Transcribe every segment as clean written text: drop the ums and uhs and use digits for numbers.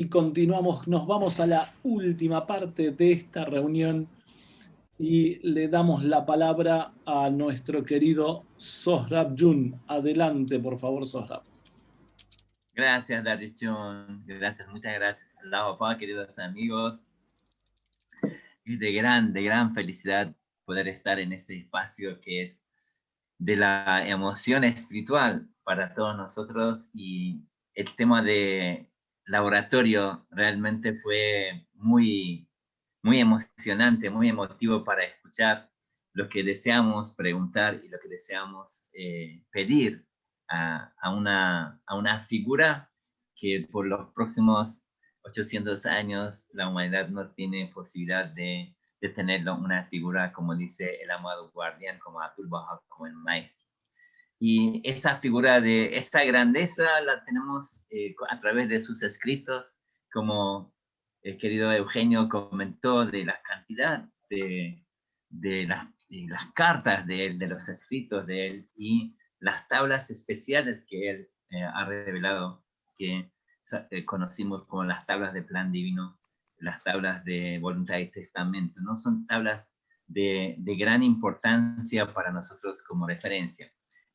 Y continuamos, nos vamos a la última parte de esta reunión y le damos la palabra a nuestro querido Sohrab Jun. Adelante, por favor, Sohrab. Gracias, Darichun. Gracias, muchas gracias. Allah, papá, queridos amigos. Es de gran felicidad poder estar en este espacio que es de la emoción espiritual para todos nosotros, y el tema de laboratorio realmente fue muy emocionante, muy emotivo para escuchar lo que deseamos preguntar y lo que deseamos pedir a una figura que por los próximos 800 años la humanidad no tiene posibilidad de tenerlo, una figura como dice el amado guardián, como Abdul Baha, como el maestro. Y esa figura de esta grandeza la tenemos a través de sus escritos, como el querido Eugenio comentó, de la cantidad de las cartas de él, de los escritos de él, y las tablas especiales que él ha revelado, que conocimos como las tablas de plan divino, las tablas de voluntad y testamento, ¿no? Son tablas de gran importancia para nosotros como referencia.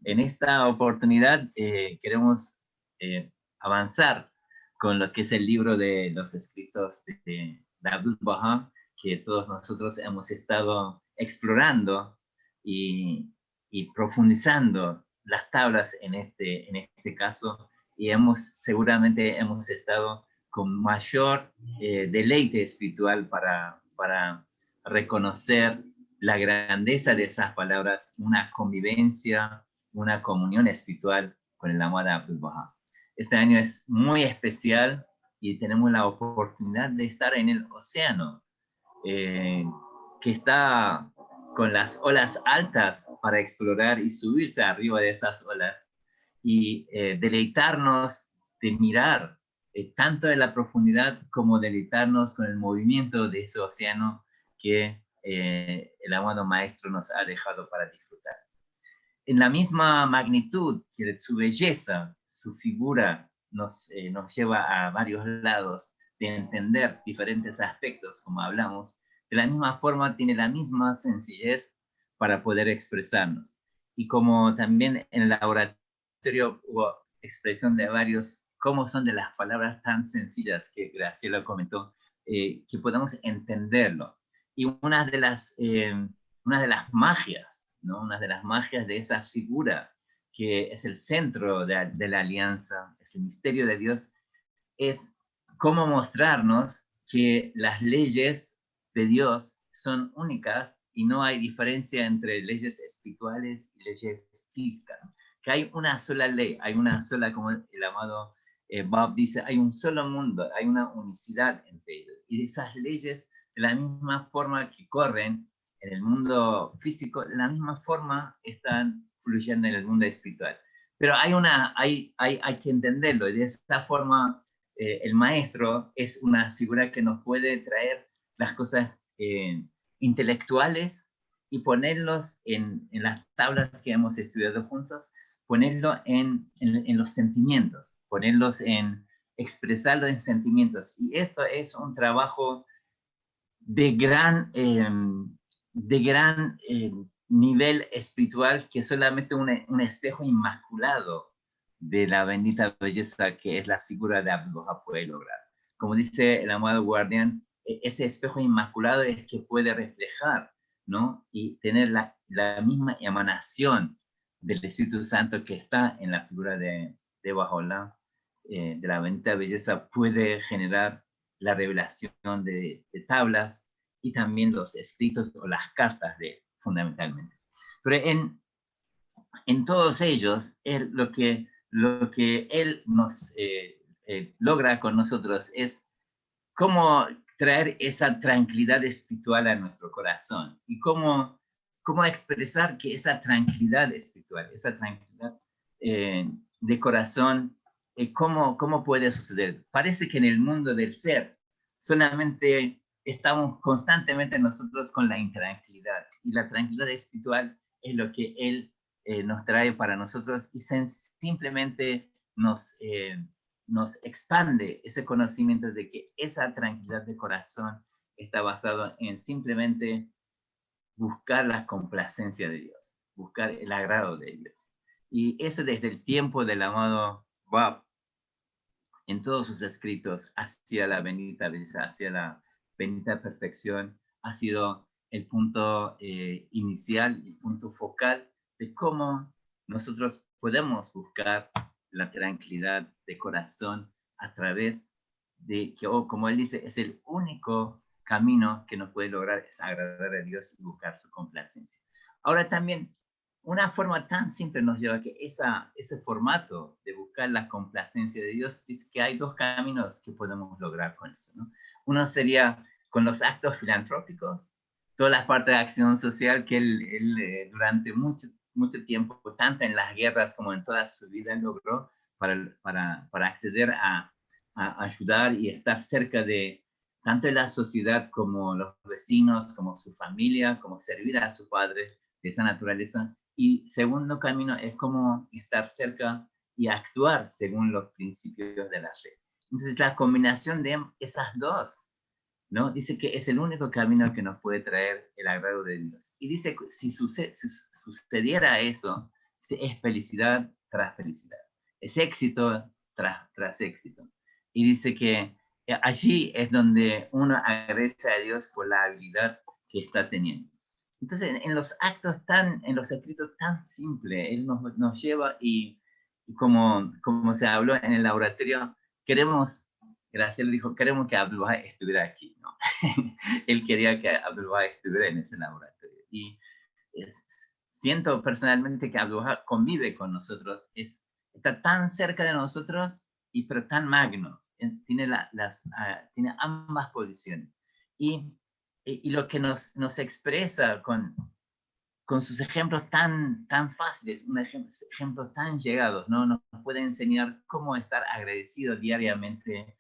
En esta oportunidad queremos avanzar con lo que es el libro de los escritos de Abdul Baha, que todos nosotros hemos estado explorando y profundizando las tablas en este caso, y seguramente hemos estado con mayor deleite espiritual para reconocer la grandeza de esas palabras, una convivencia, una comunión espiritual con el amado Abdul Baha. Este año es muy especial y tenemos la oportunidad de estar en el océano, que está con las olas altas para explorar y subirse arriba de esas olas y deleitarnos de mirar tanto en la profundidad como deleitarnos con el movimiento de ese océano que el amado maestro nos ha dejado para disfrutar. En la misma magnitud que su belleza, su figura nos lleva a varios lados de entender diferentes aspectos, como hablamos, de la misma forma tiene la misma sencillez para poder expresarnos. Y como también en el laboratorio hubo expresión de varios, cómo son de las palabras tan sencillas que Graciela comentó, que podamos entenderlo. Y una de las magias, ¿no? Una de las magias de esa figura que es el centro de la alianza, es el misterio de Dios, es cómo mostrarnos que las leyes de Dios son únicas y no hay diferencia entre leyes espirituales y leyes físicas. Que hay una sola ley, hay una sola, como el amado Bob dice, hay un solo mundo, hay una unicidad entre ellos. Y esas leyes, de la misma forma que corren en el mundo físico, de la misma forma están fluyendo en el mundo espiritual. Pero hay que entenderlo, y de esa forma el maestro es una figura que nos puede traer las cosas intelectuales y ponerlos en las tablas que hemos estudiado juntos, ponerlo en los sentimientos, ponerlos expresarlo en sentimientos. Y esto es un trabajo de gran nivel espiritual, que solamente un espejo inmaculado de la bendita belleza que es la figura de Abdul Baha puede lograr. Como dice el amado guardián, ese espejo inmaculado es que puede reflejar, ¿no? Y tener la misma emanación del Espíritu Santo que está en la figura de Bahá'u'lláh, de la bendita belleza, puede generar la revelación de tablas y también los escritos o las cartas de él, fundamentalmente. Pero en todos ellos, lo que él nos logra con nosotros es cómo traer esa tranquilidad espiritual a nuestro corazón y cómo expresar que esa tranquilidad espiritual, esa tranquilidad de corazón, cómo puede suceder. Parece que en el mundo del ser solamente estamos constantemente nosotros con la intranquilidad, y la tranquilidad espiritual es lo que él nos trae para nosotros, y simplemente nos nos expande ese conocimiento de que esa tranquilidad de corazón está basado en simplemente buscar la complacencia de Dios, buscar el agrado de Dios. Y eso desde el tiempo del amado Bab, en todos sus escritos, hacia la bendita belleza, hacia la bendita perfección, ha sido el punto inicial, el punto focal de cómo nosotros podemos buscar la tranquilidad de corazón a través de que, como él dice, es el único camino que nos puede lograr es agradar a Dios y buscar su complacencia. Ahora también, una forma tan simple nos lleva a que ese formato de buscar la complacencia de Dios, dice que hay dos caminos que podemos lograr con eso, ¿no? Uno sería con los actos filantrópicos, toda la parte de acción social que él durante mucho tiempo, tanto en las guerras como en toda su vida, logró para acceder a ayudar y estar cerca de tanto de la sociedad como los vecinos, como su familia, como servir a su padre de esa naturaleza. Y segundo camino es como estar cerca y actuar según los principios de la fe. Entonces la combinación de esas dos, ¿no? Dice que es el único camino que nos puede traer el agrado de Dios. Y dice que si sucediera eso, es felicidad tras felicidad, es éxito tras éxito. Y dice que allí es donde uno agradece a Dios por la habilidad que está teniendo. Entonces, en los actos en los escritos tan simples, Él nos lleva y como se habló en el laboratorio, Graciela dijo, queremos que Abdul-Wahab estuviera aquí, ¿no? Él quería que Abdul-Wahab estuviera en ese laboratorio. Y siento personalmente que Abdul-Wahab convive con nosotros, está tan cerca de nosotros, pero tan magno. Tiene tiene ambas posiciones. Y lo que nos expresa con sus ejemplos tan fáciles, ejemplos tan llegados, ¿no? Nos puede enseñar cómo estar agradecido diariamente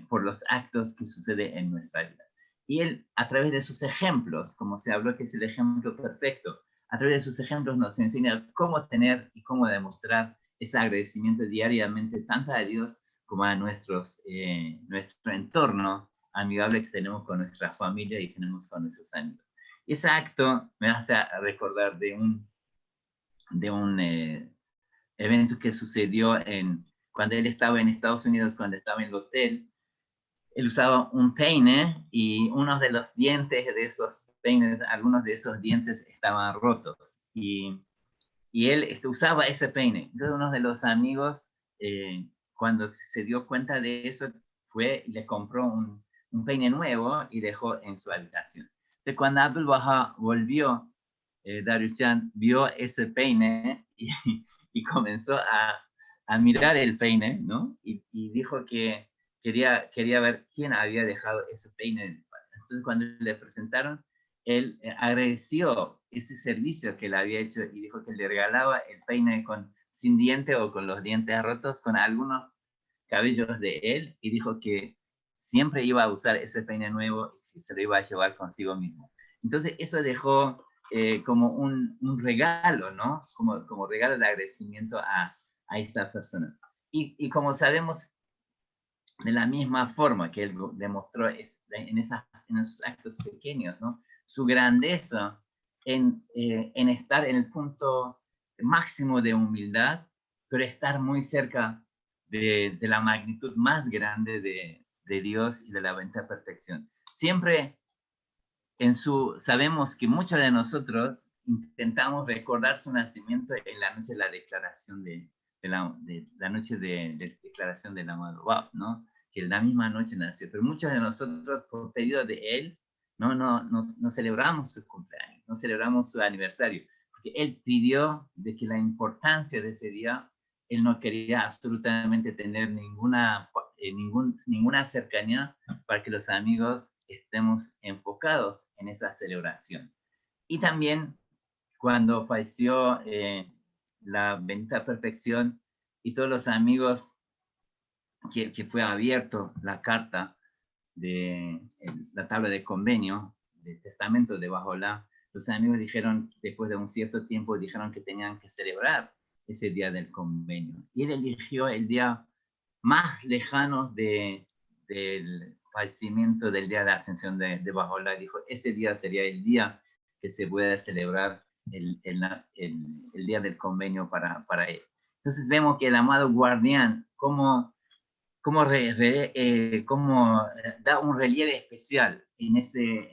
por los actos que suceden en nuestra vida. Y él, a través de sus ejemplos, como se habló que es el ejemplo perfecto, a través de sus ejemplos nos enseña cómo tener y cómo demostrar ese agradecimiento diariamente, tanto a Dios como a nuestro entorno amigable que tenemos con nuestra familia y tenemos con nuestros amigos. Ese acto me hace recordar de un evento que sucedió cuando él estaba en Estados Unidos, cuando estaba en el hotel. Él usaba un peine y uno de los dientes de esos peines, algunos de esos dientes estaban rotos. Y él usaba ese peine. Entonces uno de los amigos, cuando se dio cuenta de eso, fue y le compró un peine nuevo y dejó en su habitación. Entonces cuando Abdul-Wahab volvió, Darius Jan vio ese peine y comenzó a mirar el peine, ¿no? Y dijo que quería ver quién había dejado ese peine. Entonces cuando le presentaron, él agradeció ese servicio que le había hecho y dijo que le regalaba el peine sin diente o con los dientes rotos, con algunos cabellos de él, y dijo que siempre iba a usar ese peine nuevo y se lo iba a llevar consigo mismo. Entonces eso dejó como un regalo, ¿no? Como regalo de agradecimiento a esta persona. Y como sabemos, de la misma forma que él demostró en esos actos pequeños, ¿no? Su grandeza en estar en el punto máximo de humildad, pero estar muy cerca de la magnitud más grande de Dios y de la bendita perfección. Siempre sabemos que muchos de nosotros intentamos recordar su nacimiento en la noche de la declaración de la noche de declaración del amado Bab, ¿no? Que la misma noche nació. Pero muchos de nosotros, por pedido de él, no celebramos su cumpleaños, no celebramos su aniversario, porque él pidió de que la importancia de ese día, él no quería absolutamente tener ninguna cercanía para que los amigos estemos enfocados en esa celebración. Y también cuando falleció la bendita perfección y todos los amigos que fue abierto la carta de la tabla de convenio, del testamento de Bahá'u'lláh, los amigos dijeron, después de un cierto tiempo, dijeron que tenían que celebrar ese día del convenio. Y él eligió el día más lejanos del fallecimiento del día de la ascensión de Bahá'u'lláh. Dijo, este día sería el día que se pueda celebrar el día del convenio para él. Entonces vemos que el amado guardián, cómo da un relieve especial en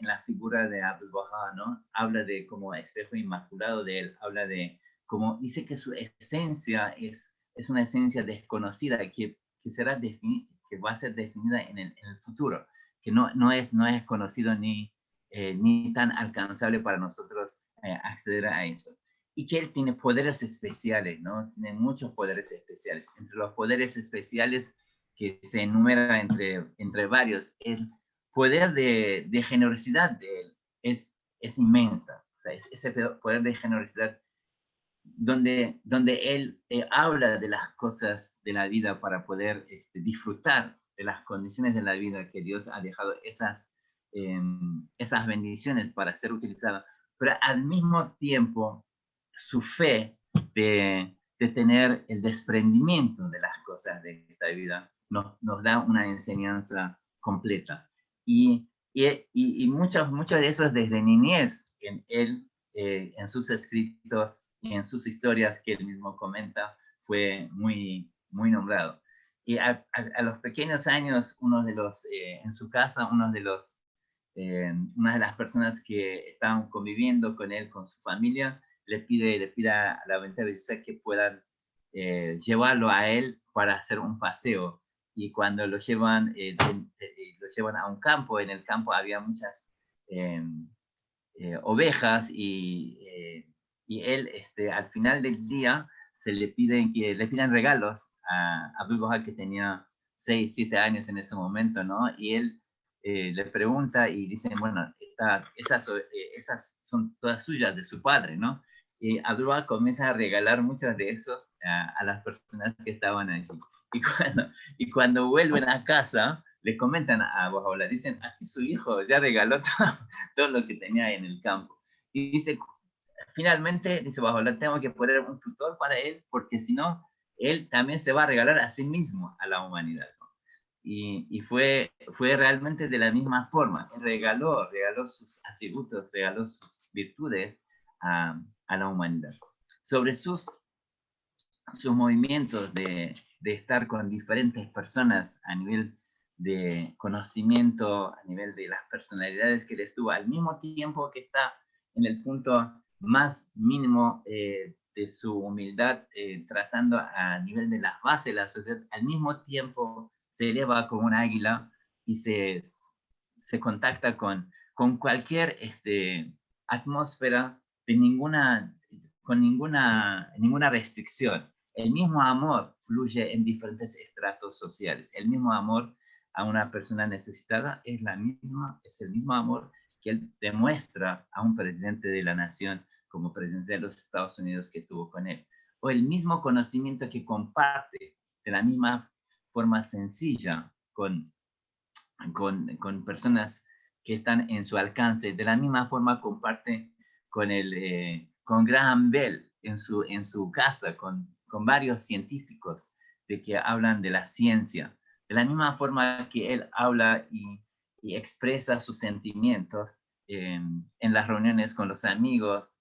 la figura de Abdul Baha, ¿no? Habla de como espejo inmaculado de él, habla de como dice que su esencia es una esencia desconocida que va a ser definida en el futuro, que no es conocido ni tan alcanzable para nosotros acceder a eso. Y que él tiene poderes especiales, ¿no? Tiene muchos poderes especiales. Entre los poderes especiales que se enumera entre varios, el poder de generosidad de él es inmensa. O sea, ese poder de generosidad donde él habla de las cosas de la vida para poder disfrutar de las condiciones de la vida que Dios ha dejado esas bendiciones para ser utilizadas, pero al mismo tiempo su fe de tener el desprendimiento de las cosas de esta vida nos da una enseñanza completa. Y muchos de esos desde niñez en él, en sus escritos y en sus historias que él mismo comenta, fue muy, muy nombrado. Y a los pequeños años, en su casa, una de las personas que estaban conviviendo con él, con su familia, le pide a la Bendita que puedan llevarlo a él para hacer un paseo. Y cuando lo llevan a un campo, en el campo había muchas ovejas y él al final del día le piden regalos a Abdul Baha, que tenía 6, 7 años en ese momento, ¿no? Y él le pregunta y dicen, bueno, esas son todas suyas de su padre, ¿no? Y Abdul Baha comienza a regalar muchos de esos a las personas que estaban allí. Y cuando vuelven a casa, le comentan a Bahá'u'lláh, dicen, aquí su hijo ya regaló todo lo que tenía en el campo. Y dice, finalmente, dice Bahá'u'lláh, tengo que poner un tutor para él, porque si no, él también se va a regalar a sí mismo a la humanidad, ¿no? Y fue realmente de la misma forma. Él regaló sus atributos, regaló sus virtudes a la humanidad. Sobre sus movimientos de estar con diferentes personas a nivel de conocimiento, a nivel de las personalidades que él estuvo, al mismo tiempo que está en el punto más mínimo de su humildad, tratando a nivel de las bases de la sociedad, al mismo tiempo se eleva como un águila y se contacta con cualquier atmósfera con ninguna restricción. El mismo amor fluye en diferentes estratos sociales. El mismo amor a una persona necesitada es el mismo amor que él demuestra a un presidente de la nación como presidente de los Estados Unidos que tuvo con él. O el mismo conocimiento que comparte de la misma forma sencilla con personas que están en su alcance. De la misma forma comparte con Graham Bell en su casa, con varios científicos de que hablan de la ciencia. De la misma forma que él habla y expresa sus sentimientos en las reuniones con los amigos.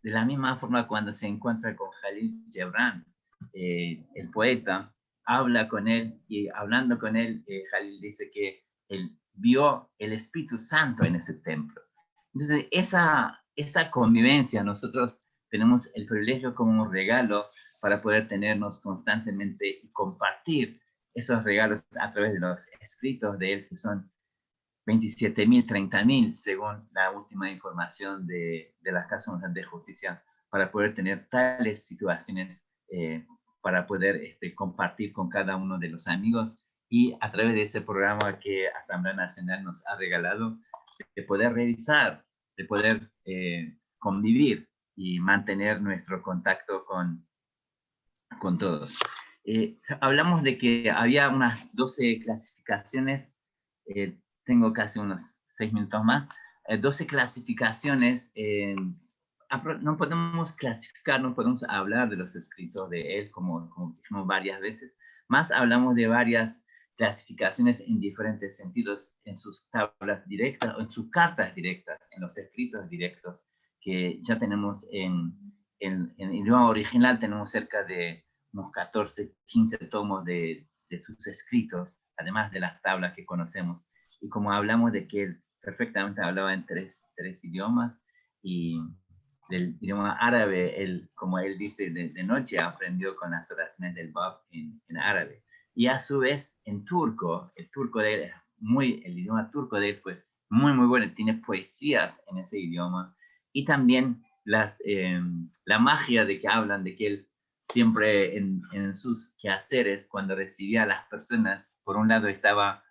De la misma forma cuando se encuentra con Khalil Gibran, el poeta, habla con él y hablando con él, Khalil dice que él vio el Espíritu Santo en ese templo. Entonces, esa convivencia, nosotros tenemos el privilegio como un regalo para poder tenernos constantemente y compartir esos regalos a través de los escritos de él, que son 27.000, 30.000, según la última información de la Casa Mundial de Justicia, para poder tener tales situaciones, para poder compartir con cada uno de los amigos y a través de ese programa que Asamblea Nacional nos ha regalado, de poder revisar, de poder convivir y mantener nuestro contacto con todos. Hablamos de que había unas 12 clasificaciones, tengo casi unos 6 minutos más, 12 clasificaciones. No podemos clasificar, no podemos hablar de los escritos de él, como dijimos varias veces, Más hablamos de varias clasificaciones en diferentes sentidos en sus tablas directas o en sus cartas directas, en los escritos directos que ya tenemos en idioma original. Tenemos cerca de unos 14, 15 tomos de sus escritos, además de las tablas que conocemos. Y como hablamos de que él perfectamente hablaba en tres idiomas, y del idioma árabe, él, como él dice, de noche aprendió con las oraciones del Bab en árabe. Y a su vez, en turco, el turco de él, el idioma turco de él fue muy, muy bueno. Tiene poesías en ese idioma. Y también la magia de que hablan, de que él siempre en sus quehaceres, cuando recibía a las personas, por un lado estaba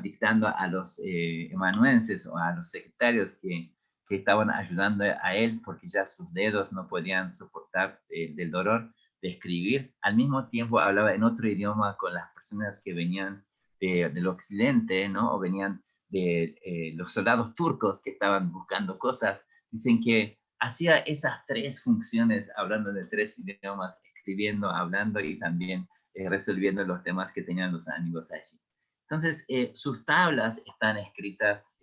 dictando a los emanuenses o a los secretarios que estaban ayudando a él, porque ya sus dedos no podían soportar del dolor de escribir. Al mismo tiempo hablaba en otro idioma con las personas que venían del occidente, ¿no? O venían de los soldados turcos que estaban buscando cosas. Dicen que hacía esas tres funciones, hablando de tres idiomas, escribiendo, hablando y también resolviendo los temas que tenían los amigos allí. Entonces, sus tablas están escritas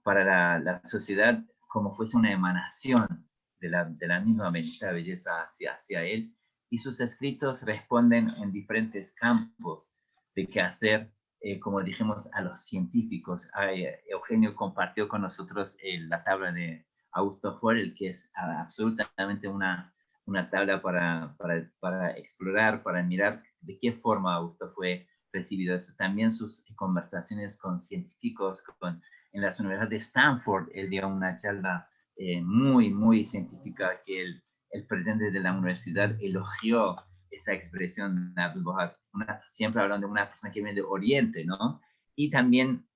para la sociedad como fuese una emanación de la misma bendita belleza hacia él, y sus escritos responden en diferentes campos de qué hacer, como dijimos, a los científicos. Eugenio compartió con nosotros la tabla de Augusto Forel, que es absolutamente una tabla para explorar, para mirar de qué forma Augusto fue recibido. Eso. También sus conversaciones con científicos, en las universidades de Stanford, él dio una charla muy, muy científica que el presidente de la universidad elogió esa expresión de Abdul Wahab, siempre hablando de una persona que viene de Oriente, ¿no? Y también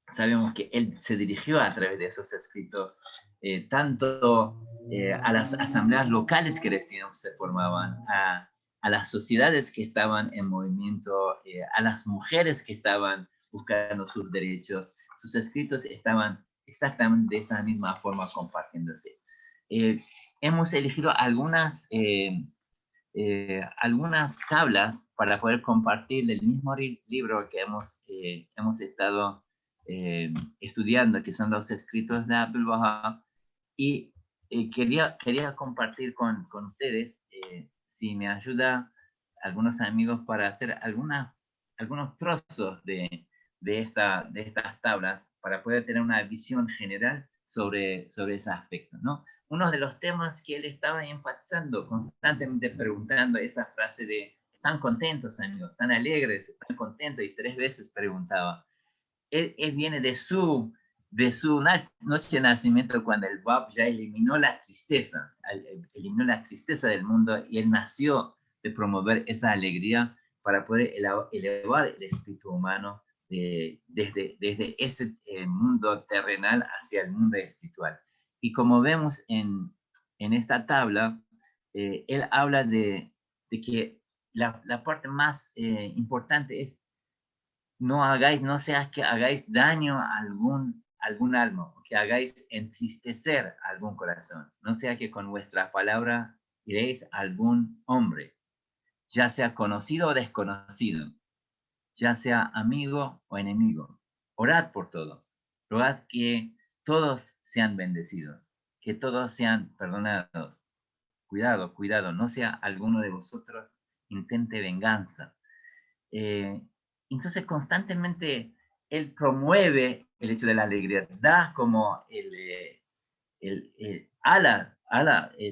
sabemos que él se dirigió a través de esos escritos tanto a las asambleas locales que recién se formaban, a las sociedades que estaban en movimiento, a las mujeres que estaban buscando sus derechos. Sus escritos estaban exactamente de esa misma forma compartiéndose. Hemos elegido algunas tablas para poder compartir el mismo libro que hemos estado estudiando, que son los escritos de Abdul Wahab, y quería compartir con ustedes, si me ayuda algunos amigos, para hacer algunos trozos de estas tablas para poder tener una visión general sobre ese aspecto, ¿no? Uno de los temas que él estaba enfatizando, constantemente preguntando esa frase de están contentos, amigos, están alegres, están contentos, y 3 veces preguntaba. Él viene de su noche de nacimiento, cuando el Bab ya eliminó la tristeza del mundo, y él nació de promover esa alegría para poder elevar el espíritu humano desde ese mundo terrenal hacia el mundo espiritual. Y como vemos en esta tabla, él habla de que la parte más importante es no sea que hagáis daño a algún alma, que hagáis entristecer a algún corazón, no sea que con vuestra palabra iréis a algún hombre, ya sea conocido o desconocido, ya sea amigo o enemigo. Orad por todos, rogad que todos sean bendecidos, que todos sean perdonados. Cuidado, cuidado, no sea alguno de vosotros intente venganza. Entonces constantemente él promueve el hecho de la alegría, da como el ala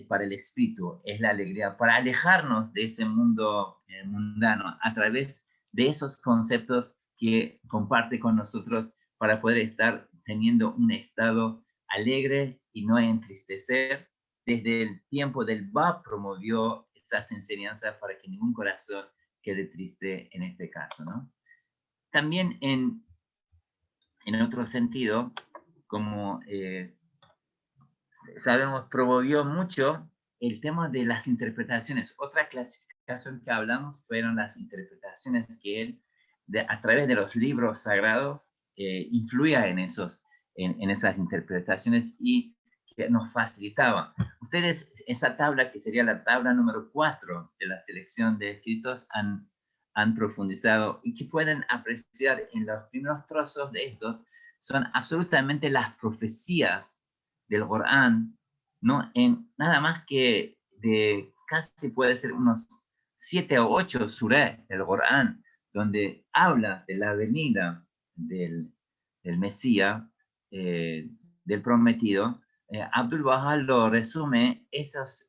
para el espíritu, es la alegría, para alejarnos de ese mundo mundano a través de esos conceptos que comparte con nosotros, para poder estar teniendo un estado alegre y no entristecer. Desde el tiempo del Bab promovió esas enseñanzas para que ningún corazón quede triste en este caso, ¿no? También en otro sentido, como sabemos, promovió mucho el tema de las interpretaciones. Otra clasificación que hablamos fueron las interpretaciones que él, a través de los libros sagrados, influía en esas interpretaciones, y que nos facilitaba. Ustedes, esa tabla, que sería la tabla número 4 de la selección de escritos, han profundizado y que pueden apreciar en los primeros trozos de estos, son absolutamente las profecías del Corán, ¿no? En nada más que de casi puede ser unos 7 o 8 surah del Corán, donde habla de la venida del Mesías, del prometido. Abdul Baha lo resume esas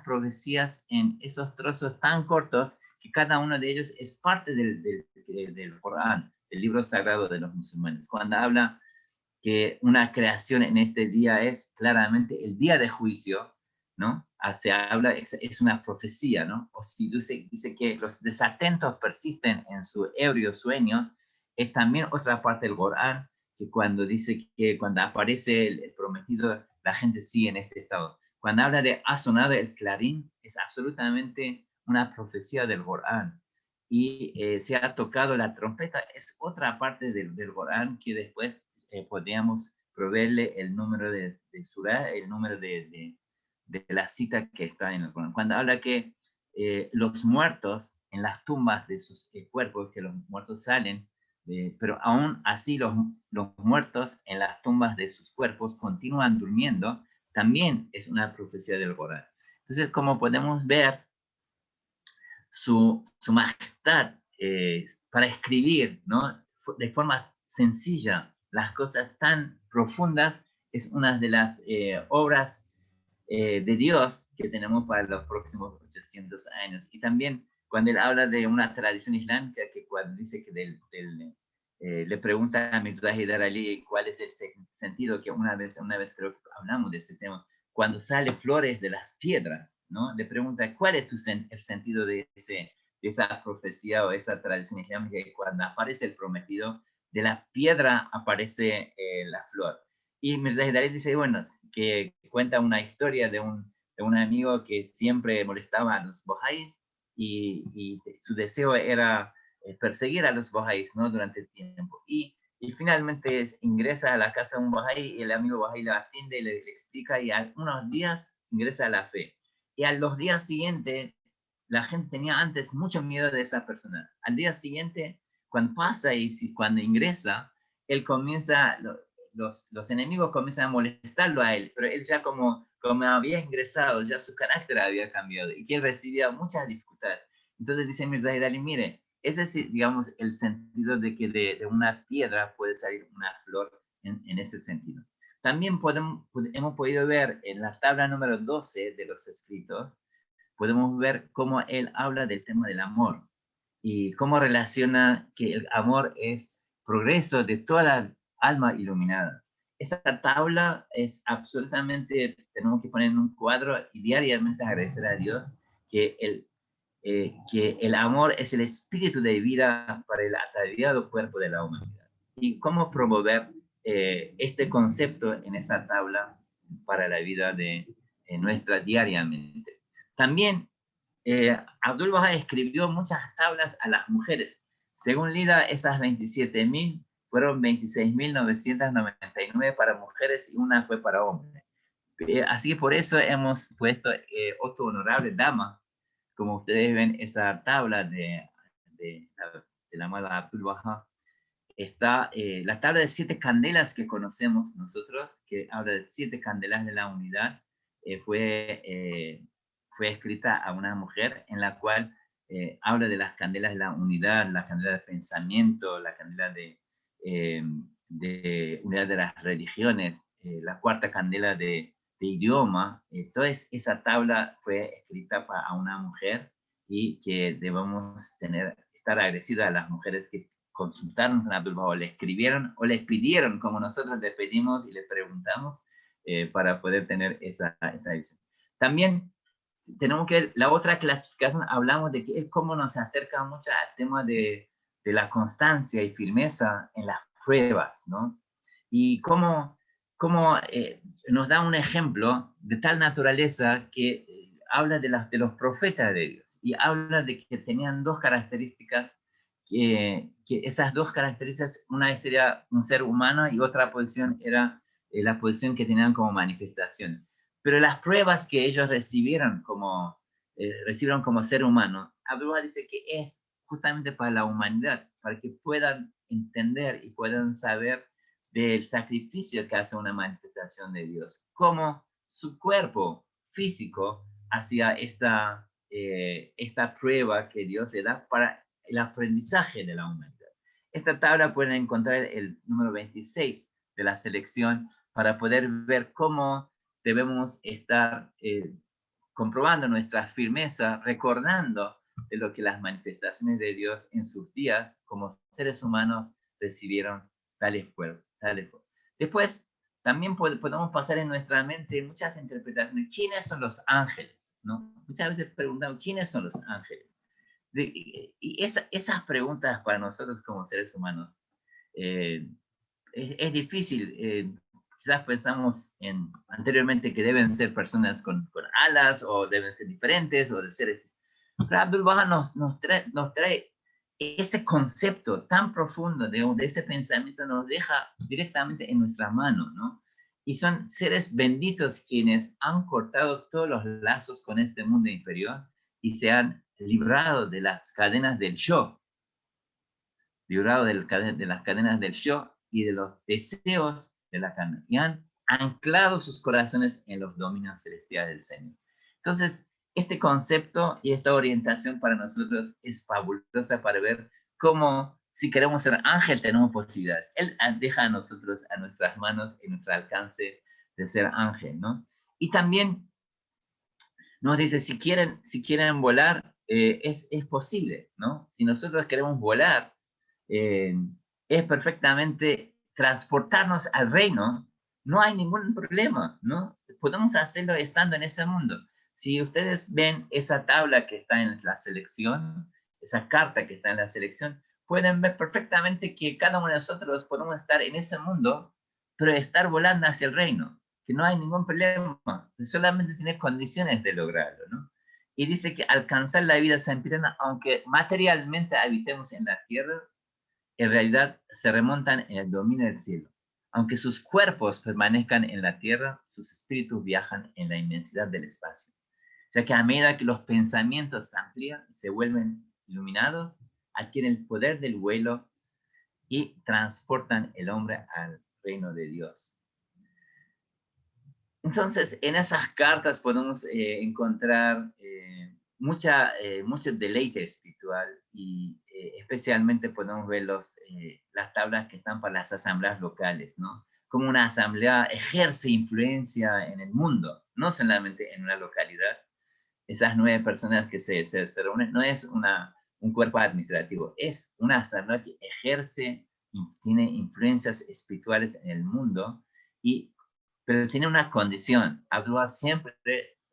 profecías en esos trozos tan cortos que cada uno de ellos es parte del Corán, del libro sagrado de los musulmanes. Cuando habla que una creación en este día es claramente el día de juicio, ¿no? Se habla, es una profecía, ¿no? O si dice que los desatentos persisten en su ebrio sueño, es también otra parte del Corán, que cuando dice que cuando aparece el prometido, la gente sigue en este estado. Cuando habla de ha sonado el clarín, es absolutamente una profecía del Corán. Y se ha tocado la trompeta, es otra parte del Corán que después podríamos proveerle el número de surah, el número de la cita que está en el Corán. Cuando habla que los muertos en las tumbas de sus cuerpos, que los muertos salen, pero aún así los muertos en las tumbas de sus cuerpos continúan durmiendo, también es una profecía del Corán. Entonces, como podemos ver, su majestad para escribir, ¿no? De forma sencilla las cosas tan profundas, es una de las obras de Dios que tenemos para los próximos 800 años. Y también cuando él habla de una tradición islámica, que cuando dice que le pregunta a Mirza Haidar Ali cuál es el sentido, que una vez creo que hablamos de ese tema, cuando sale flores de las piedras, ¿no? Le pregunta cuál es el sentido de esa profecía o esa tradición islámica, que cuando aparece el prometido, de la piedra aparece la flor. Y Mirza Haidar Ali dice, bueno, que cuenta una historia de un amigo que siempre molestaba a los bahá'ís y su deseo era perseguir a los bahá'ís, ¿no? Durante el tiempo. Y finalmente ingresa a la casa de un bahá'í y el amigo bahá'í lo atiende y le explica, y a unos días ingresa a la fe. Y a los días siguientes, la gente tenía antes mucho miedo de esa persona. Al día siguiente, cuando pasa y cuando ingresa, él comienza, los enemigos comienzan a molestarlo a él, pero él ya como había ingresado, ya su carácter había cambiado y que él recibía muchas dificultades. Entonces dice Mirza Haidar Ali, mire, ese es, digamos, el sentido de que de una piedra puede salir una flor en ese sentido. También hemos podido ver en la tabla número 12 de los escritos, podemos ver cómo él habla del tema del amor y cómo relaciona que el amor es progreso de toda la alma iluminada. Esta tabla es absolutamente, tenemos que poner en un cuadro y diariamente agradecer a Dios que el amor es el espíritu de vida para el ataviado cuerpo de la humanidad. Y cómo promover este concepto en esa tabla para la vida de nuestra diariamente. También Abdul Baha escribió muchas tablas a las mujeres. Según Lida, esas 27.000 fueron 26.999 para mujeres y una fue para hombres. Así que por eso hemos puesto otro honorable dama. Como ustedes ven, esa tabla de la amada Abdul Baha, está la tabla de 7 candelas que conocemos nosotros, que habla de 7 candelas de la unidad, fue escrita a una mujer, en la cual habla de las candelas de la unidad, la candela de pensamiento, la candela de unidad de las religiones, la cuarta candela de idioma. Toda esa tabla fue escrita a una mujer, y que debemos estar agradecidos a las mujeres que consultaron con Abdul Baha, le escribieron o les pidieron, como nosotros le pedimos y le preguntamos, para poder tener esa visión. También tenemos que, la otra clasificación, hablamos de que es cómo nos acerca mucho al tema de la constancia y firmeza en las pruebas, ¿no? Y cómo nos da un ejemplo de tal naturaleza que habla de los profetas de Dios, y habla de que tenían 2 características, que esas 2 características, una sería un ser humano y otra posición era la posición que tenían como manifestación. Pero las pruebas que ellos recibieron como ser humano, Abdullah dice que es justamente para la humanidad, para que puedan entender y puedan saber del sacrificio que hace una manifestación de Dios, cómo su cuerpo físico hacía esta prueba que Dios le da para el aprendizaje de la humanidad. Esta tabla pueden encontrar el número 26 de la selección para poder ver cómo debemos estar comprobando nuestra firmeza, recordando de lo que las manifestaciones de Dios en sus días como seres humanos recibieron tales fuerzas. Después, también podemos pasar en nuestra mente muchas interpretaciones. ¿Quiénes son los ángeles? ¿No? Muchas veces preguntamos, ¿quiénes son los ángeles? Y esas preguntas para nosotros como seres humanos es difícil. Quizás pensamos anteriormente que deben ser personas con alas o deben ser diferentes o de seres. Pero Abdul Baha nos trae ese concepto tan profundo de ese pensamiento, nos deja directamente en nuestra mano, ¿no? Y son seres benditos quienes han cortado todos los lazos con este mundo inferior y se han librado de las cadenas del yo, librado de las cadenas del yo y de los deseos de la carne, y han anclado sus corazones en los dominios celestiales del Señor. Entonces, este concepto y esta orientación para nosotros es fabulosa para ver cómo, si queremos ser ángel, tenemos posibilidades. Él deja a nosotros, a nuestras manos, en nuestro alcance de ser ángel, ¿no? Y también nos dice, si quieren volar, es posible, ¿no? Si nosotros queremos volar, es perfectamente transportarnos al reino, no hay ningún problema, ¿no? Podemos hacerlo estando en ese mundo. Si ustedes ven esa tabla que está en la selección, esa carta que está en la selección, pueden ver perfectamente que cada uno de nosotros podemos estar en ese mundo, pero estar volando hacia el reino, que no hay ningún problema, solamente tienes condiciones de lograrlo, ¿no? Y dice que alcanzar la vida sempiterna, aunque materialmente habitemos en la tierra, en realidad se remontan en el dominio del cielo. Aunque sus cuerpos permanezcan en la tierra, sus espíritus viajan en la inmensidad del espacio. O sea que a medida que los pensamientos se amplían y se vuelven iluminados, adquieren el poder del vuelo y transportan el hombre al reino de Dios. Entonces, en esas cartas podemos encontrar mucho deleite espiritual y especialmente podemos ver las tablas que están para las asambleas locales, ¿no? Como una asamblea ejerce influencia en el mundo, no solamente en una localidad. Esas 9 personas que se reúnen no es un cuerpo administrativo, es una asamblea que ejerce, tiene influencias espirituales en el mundo, pero tiene una condición. Abdullah siempre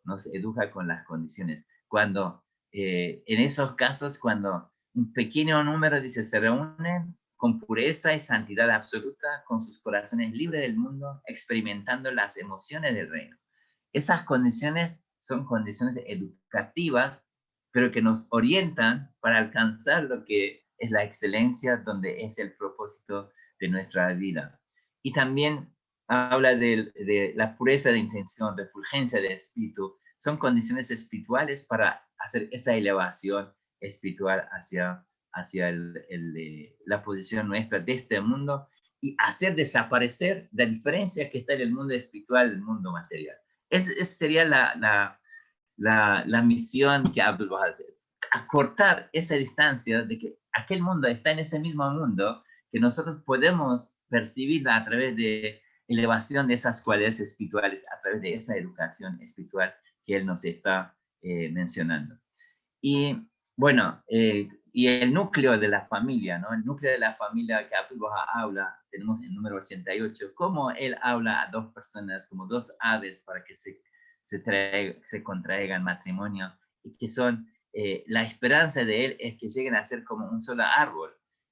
nos educa con las condiciones. Cuando, en esos casos, cuando un pequeño número, dice, se reúnen con pureza y santidad absoluta, con sus corazones libres del mundo, experimentando las emociones del reino. Esas condiciones son condiciones educativas, pero que nos orientan para alcanzar lo que es la excelencia, donde es el propósito de nuestra vida. Y también habla de la pureza de intención, refulgencia de espíritu. Son condiciones espirituales para hacer esa elevación espiritual hacia la posición nuestra de este mundo y hacer desaparecer la diferencia que está en el mundo espiritual y el mundo material. Esa sería la misión que Abdul Baha hace. Acortar esa distancia de que aquel mundo está en ese mismo mundo, que nosotros podemos percibirla a través de elevación de esas cualidades espirituales, a través de esa educación espiritual que él nos está mencionando. Y bueno, y el núcleo de la familia, ¿no? El núcleo de la familia que Abdul Baha habla, tenemos el número 88, cómo él habla a 2 personas, como 2 aves para que se contraigan matrimonio, y que son, la esperanza de él es que lleguen a ser como un solo árbol,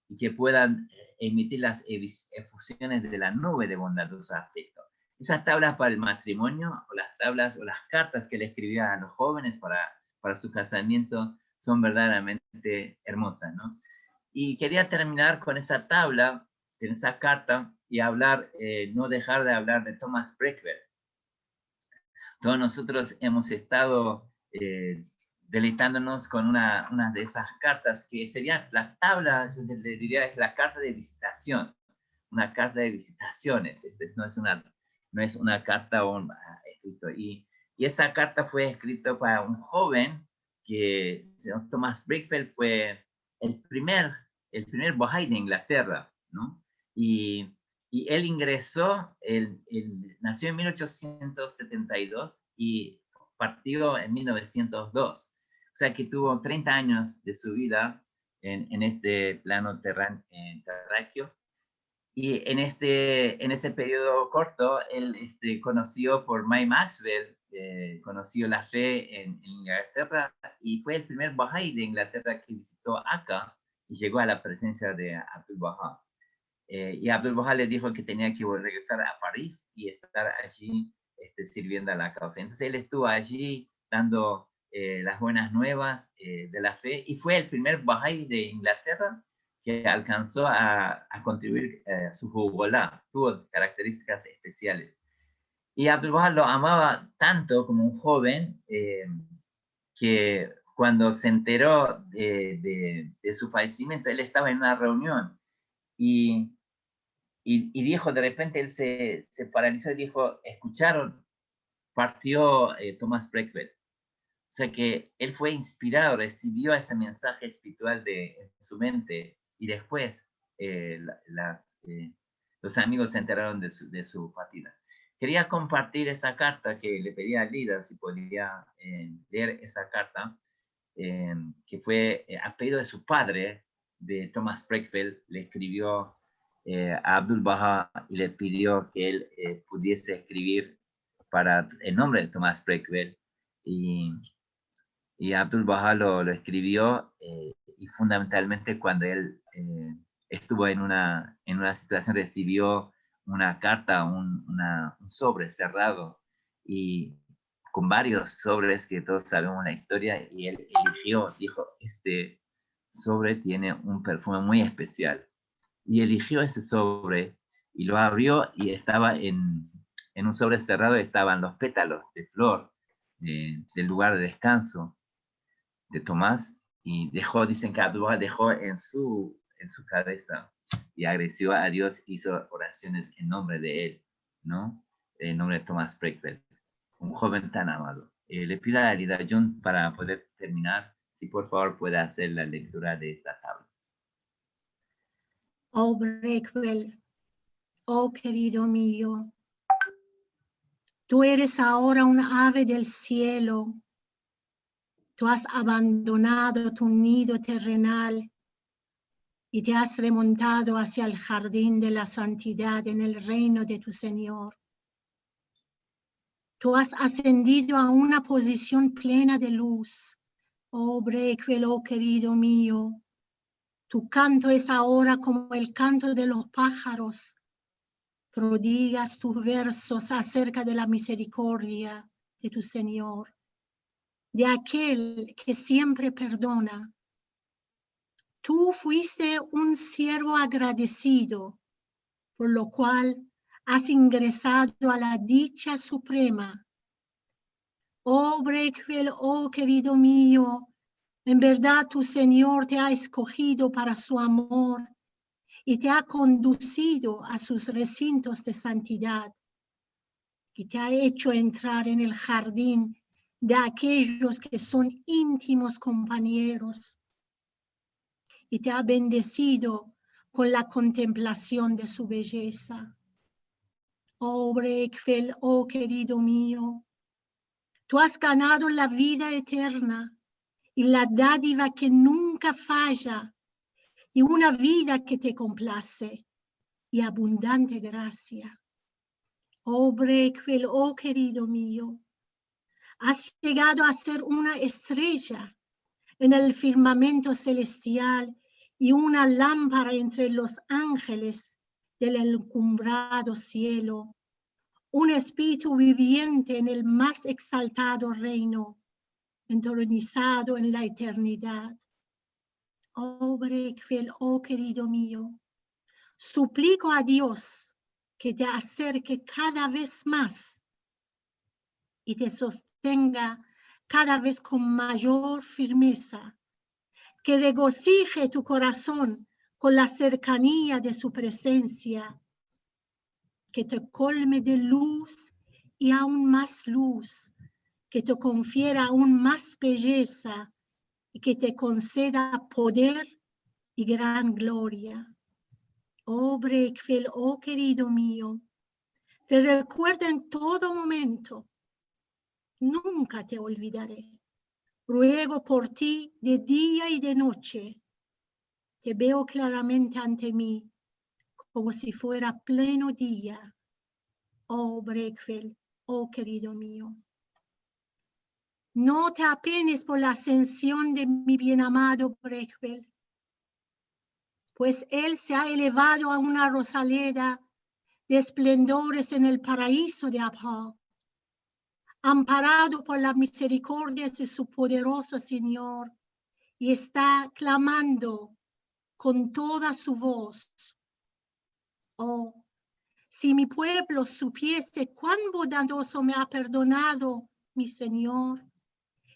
y que puedan emitir las efusiones de la nube de bondadoso afecto. Esas tablas para el matrimonio, o las tablas, o las cartas que le escribía a los jóvenes para su casamiento, son verdaderamente hermosas, ¿no? Y quería terminar con esa tabla, en esa carta, y hablar, no dejar de hablar de Thomas Preckwill. Todos nosotros hemos estado deleitándonos con una de esas cartas que sería la tabla, yo le diría, es la carta de visitación, una carta de visitaciones. No es una carta escrito. Y esa carta fue escrita para un joven que, Thomas Preckwill, fue el primer Bahá'í de Inglaterra, ¿no? Y él ingresó, nació en 1872 y partió en 1902. O sea que tuvo 30 años de su vida en este plano terráqueo. Y en este periodo corto, él conoció por May Maxwell, conoció la fe en Inglaterra y fue el primer Bahá'í de Inglaterra que visitó Acá y llegó a la presencia de Abdul Bahá. Y Abdul Bahá le dijo que tenía que regresar a París y estar allí sirviendo a la causa. Entonces él estuvo allí dando las buenas nuevas de la fe y fue el primer Bahá'í de Inglaterra que alcanzó a contribuir a su Hugolá. Tuvo características especiales. Y Abdul Bahá lo amaba tanto como un joven que cuando se enteró de su fallecimiento, él estaba en una reunión y dijo, de repente él se paralizó y dijo, escucharon, partió Thomas Preckwill. O sea que él fue inspirado, recibió ese mensaje espiritual en su mente y después los amigos se enteraron de su partida. Quería compartir esa carta que le pedía al líder si podía leer esa carta, que fue a pedido de su padre, de Thomas Preckwill, le escribió a Abdul Bahá y le pidió que él pudiese escribir en nombre de Thomas Preckwill. Y Abdul Bahá lo escribió y fundamentalmente cuando él estuvo en una situación, recibió una carta, un sobre cerrado y con varios sobres que todos sabemos la historia, y él dijo, este sobre tiene un perfume muy especial. Y eligió ese sobre y lo abrió y estaba en un sobre cerrado, estaban los pétalos de flor del lugar de descanso de Tomás, y dicen que Abdul Bahá dejó en su cabeza y agradeció a Dios, hizo oraciones en nombre de él, ¿no? En nombre de Thomas Preckwill, un joven tan amado. Le pido a Lida John para poder terminar, si por favor puede hacer la lectura de esta tabla. Oh Preckwill, oh querido mío, tú eres ahora un ave del cielo. Tú has abandonado tu nido terrenal y te has remontado hacia el jardín de la santidad en el reino de tu Señor. Tú has ascendido a una posición plena de luz. Oh Preckwill, oh querido mío, tu canto es ahora como el canto de los pájaros. Prodigas tus versos acerca de la misericordia de tu Señor, de aquel que siempre perdona. Tú fuiste un siervo agradecido, por lo cual has ingresado a la dicha suprema. Oh Preckwill, oh querido mío, en verdad tu Señor te ha escogido para su amor y te ha conducido a sus recintos de santidad y te ha hecho entrar en el jardín de aquellos que son íntimos compañeros y te ha bendecido con la contemplación de su belleza. Oh Preckwill, oh querido mío, tú has ganado la vida eterna y la dádiva que nunca falla y una vida que te complace y abundante gracia. Oh Preckwill, oh querido mío, has llegado a ser una estrella en el firmamento celestial y una lámpara entre los ángeles del encumbrado cielo, un espíritu viviente en el más exaltado reino, entronizado en la eternidad. Oh Preckwill, oh querido mío, suplico a Dios que te acerque cada vez más y te sostenga cada vez con mayor firmeza, que regocije tu corazón con la cercanía de su presencia, que te colme de luz y aún más luz, que te confiera aún más belleza y que te conceda poder y gran gloria. Oh Breakfield, oh querido mío, te recuerdo en todo momento, nunca te olvidaré. Ruego por ti de día y de noche. Te veo claramente ante mí, como si fuera pleno día. Oh Breakfield, oh querido mío. No te apenes por la ascensión de mi bien amado Breakfield, pues él se ha elevado a una rosaleda de esplendores en el paraíso de Abha, amparado por la misericordia de su poderoso Señor, y está clamando con toda su voz. Oh, si mi pueblo supiese cuán bondadoso me ha perdonado mi Señor,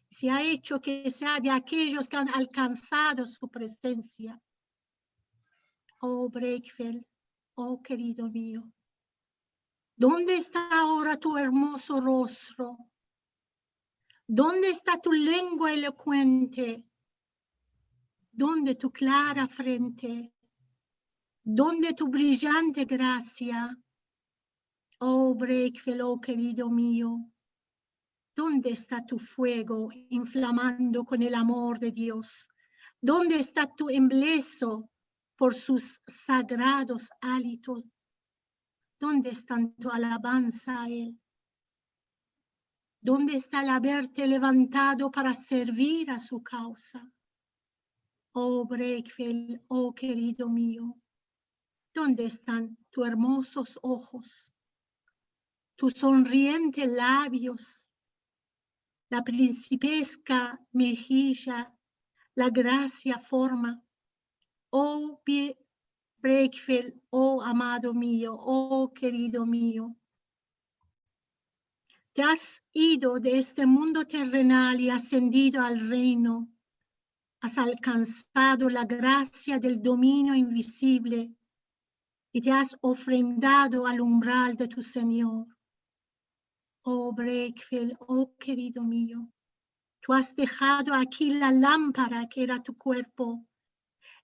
se ha hecho que sea de aquellos que han alcanzado su presencia. Oh, Breakfield, oh, querido mío, ¿dónde está ahora tu hermoso rostro? ¿Dónde está tu lengua elocuente? ¿Dónde tu clara frente? ¿Dónde tu brillante gracia? Oh, Breakfield, oh, querido mío, ¿dónde está tu fuego inflamando con el amor de Dios? ¿Dónde está tu embleso por sus sagrados hálitos? ¿Dónde está tu alabanza a Él? ¿Dónde está el haberte levantado para servir a su causa? Oh, Breakfield, oh, querido mío, ¿dónde están tus hermosos ojos, tus sonrientes labios, la principesca mejilla, la gracia forma? Oh, Breakfield, oh, amado mío, oh, querido mío, te has ido de este mundo terrenal y ascendido al reino. Has alcanzado la gracia del dominio invisible y te has ofrendado al umbral de tu Señor. Oh, Breakfield, oh, querido mío, tú has dejado aquí la lámpara que era tu cuerpo,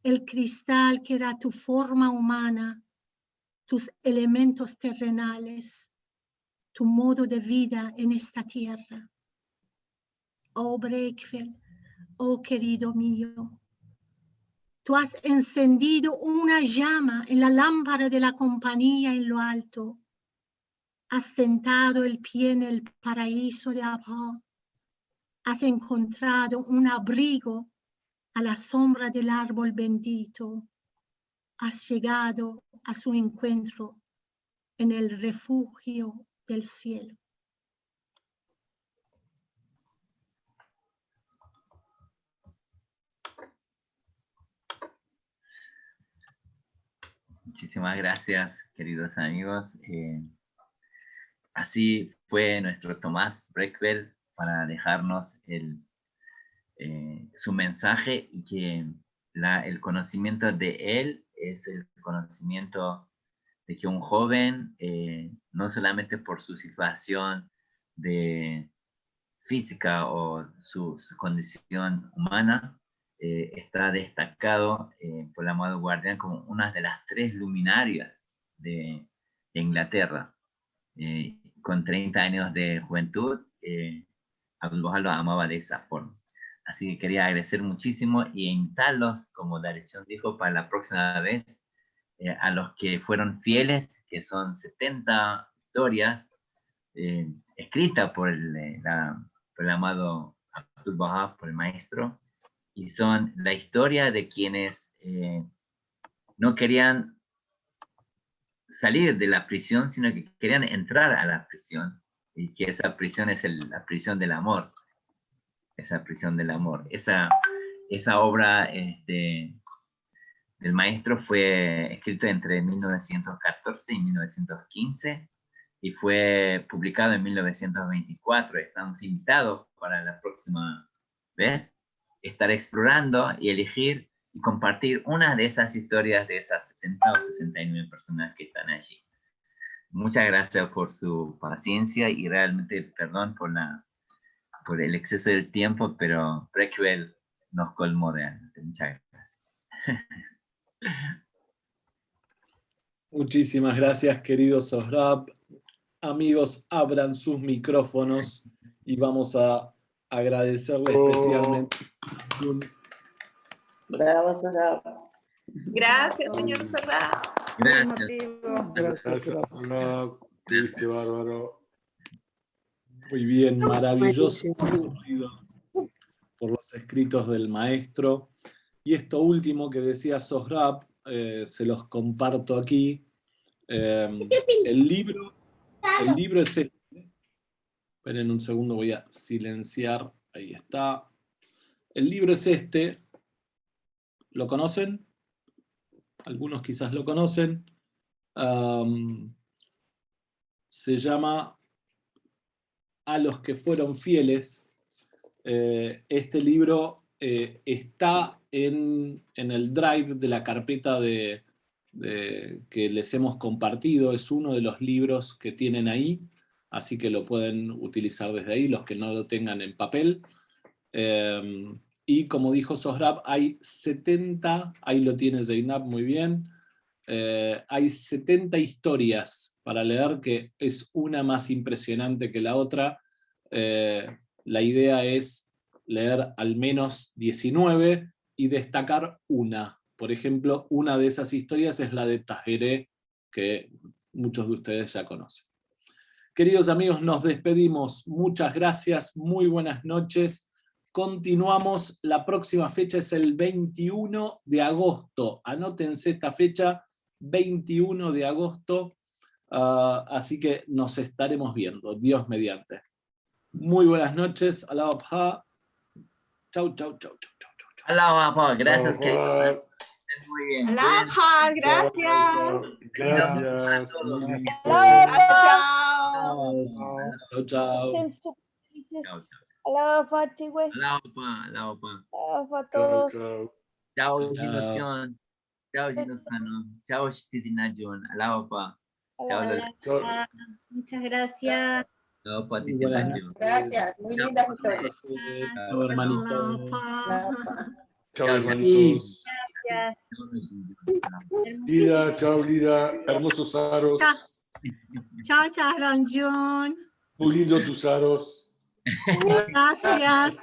el cristal que era tu forma humana, tus elementos terrenales, tu modo de vida en esta tierra. Oh, Breakfield, oh, querido mío, tú has encendido una llama en la lámpara de la compañía en lo alto. Has sentado el pie en el paraíso de Abha. Has encontrado un abrigo a la sombra del árbol bendito. Has llegado a su encuentro en el refugio del cielo. Muchísimas gracias, queridos amigos. Así fue nuestro Tomás Breakfield para dejarnos su mensaje, y que el conocimiento de él es el conocimiento de que un joven, no solamente por su situación física o su condición humana, está destacado por el amado guardián como una de las 3 luminarias de Inglaterra. Con 30 años de juventud, Abdu'l-Baha lo amaba de esa forma. Así que quería agradecer muchísimo y invitarlos, como Dareshon dijo, para la próxima vez, a los que fueron fieles, que son 70 historias escritas por el amado Abdu'l-Baha, por el maestro, y son la historia de quienes no querían salir de la prisión, sino que querían entrar a la prisión, y que esa prisión es la prisión del amor. Esa prisión del amor. Esa obra del maestro fue escrito entre 1914 y 1915 y fue publicado en 1924. Estamos invitados para la próxima vez estar explorando y elegir y compartir una de esas historias de esas 70 o 69 personas que están allí. Muchas gracias por su paciencia y realmente perdón por el exceso del tiempo, pero Prequel nos colmó realmente. Muchas gracias. Muchísimas gracias, querido Sohrab. Amigos, abran sus micrófonos y vamos a agradecerle especialmente a Jun. Bravo, Sohrab. Gracias, señor Sohrab. Gracias. Gracias, Sohrab. Estuviste bárbaro. Muy bien, maravilloso recorrido por los escritos del maestro. Y esto último que decía Sohrab, se los comparto aquí. El libro es este. Esperen un segundo, voy a silenciar. Ahí está. El libro es este. ¿Lo conocen? Algunos quizás lo conocen. Se llama A los que fueron fieles. Este libro está en el drive de la carpeta que les hemos compartido. Es uno de los libros que tienen ahí, así que lo pueden utilizar desde ahí, los que no lo tengan en papel. Y como dijo Sohrab, hay 70, ahí lo tiene Zeynab muy bien, hay 70 historias para leer, que es una más impresionante que la otra. La idea es leer al menos 19 y destacar una. Por ejemplo, una de esas historias es la de Tahereh, que muchos de ustedes ya conocen. Queridos amigos, nos despedimos. Muchas gracias, muy buenas noches. Continuamos, la próxima fecha es el 21 de agosto. Anótense esta fecha, 21 de agosto. Así que nos estaremos viendo, Dios mediante. Muy buenas noches. Allahu Akbar. Chau, chau, chau, chau, chau, chau. Allahu Akbar. Gracias, Allahu Akbar. muy bien. Alhaja, gracias. Gracias. Muy lindo. Chao. Chau, chau. Alaba pa, chigüe. Allahu Akbar. Allahu Akbar. Alaba pa a Chao, todos. chao. Chao, Chao. Ginoción. Chao, Ginosano. Chao, Shititinajon. Allahu Akbar. Chao, Alaba. Chao. Muchas gracias. Allahu Akbar, Muy buenas Titinajon. Gracias, muy lindas historias. Chau, hermanito. Chao, hermanitos. Gracias. Lida, chao, Lida. Hermosos aros. Chao, Shahran Jun. Muy lindo tus aros. Gracias.